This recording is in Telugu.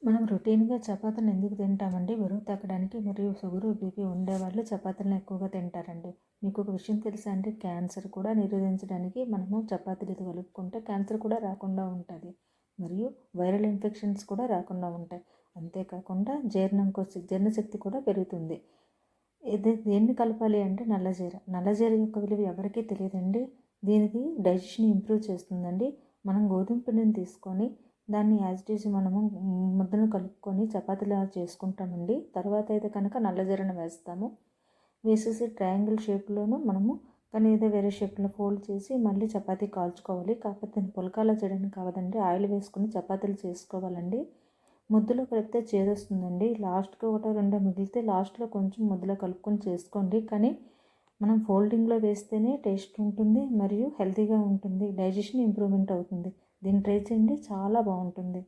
మనం రొటీన్‌గా చపాతీని ఎందుకు తింటామండి? బరువు తగ్గడానికి మరియు షుగరు, బీపీ ఉండేవాళ్ళు చపాతీలను ఎక్కువగా తింటారండి. మీకొక విషయం తెలుసా అండి? క్యాన్సర్ కూడా నిరోధించడానికి మనము చపాతీలు కలుపుకుంటే క్యాన్సర్ కూడా రాకుండా ఉంటది. మరియు వైరల్ ఇన్ఫెక్షన్స్ కూడా రాకుండా ఉంటాయి. అంతేకాకుండా జీర్ణశక్తి కూడా పెరుగుతుంది. దేన్ని కలపాలి అంటే నల్లజీర. నల్లజీర యొక్క విలువ ఎవరికీ తెలియదండి. దీనికి డైజెషన్ ఇంప్రూవ్ చేస్తుందండి. మనం గోధుమ పిండిని తీసుకొని దాన్ని యాజ్ ఇట్ ఈజ్ మనము ముద్దను కలుపుకొని చపాతీలా చేసుకుంటామండి. తర్వాత అయితే కనుక నల్లజీరను వేసేసి ట్రయాంగిల్ షేప్‌లోను మనము కానీ ఏదో వేరే షేప్‌లో ఫోల్డ్ చేసి మళ్ళీ చపాతీ కాల్చుకోవాలి. కాకపోతే దాన్ని పుల్కాలా చేయడానికి కావదండి. ఆయిల్ వేసుకొని చపాతీలు చేసుకోవాలండి. ముద్దలో కలిపితే చేదొస్తుందండి. లాస్ట్‌కి ఒకటో రెండో మిగిలితే లాస్ట్‌లో కొంచెం ముద్దలో కలుపుకొని చేసుకోండి. కానీ మనం ఫోల్డింగ్‌లో వేస్తేనే టేస్ట్ ఉంటుంది మరియు హెల్తీగా ఉంటుంది. డైజెషన్ ఇంప్రూవ్‌మెంట్ అవుతుంది. దీన్ని ట్రై చేయండి, చాలా బాగుంటుంది.